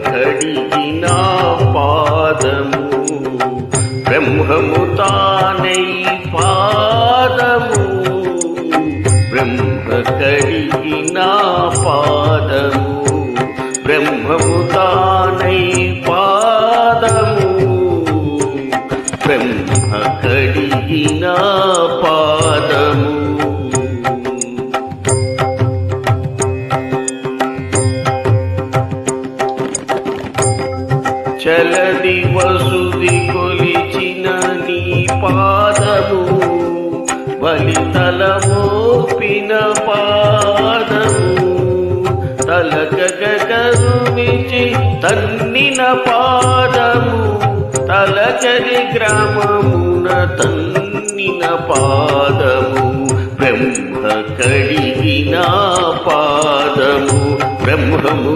కడిగిన పాదము బ్రహ్మము తానై పాదము బ్రహ్మ కడిగిన పాదము బ్రహ్మము తానై పాదము బ్రహ్మ కడిగిన పాదము చలది వసుది కొలిచిన నీ పాదము బలితల మోపిన పాదము తలకగరుమిచి తన్నిన పాదము తలచరి గ్రామమున తన్నిన పాదము బ్రహ్మ కడిగిన పాదము బ్రహ్మము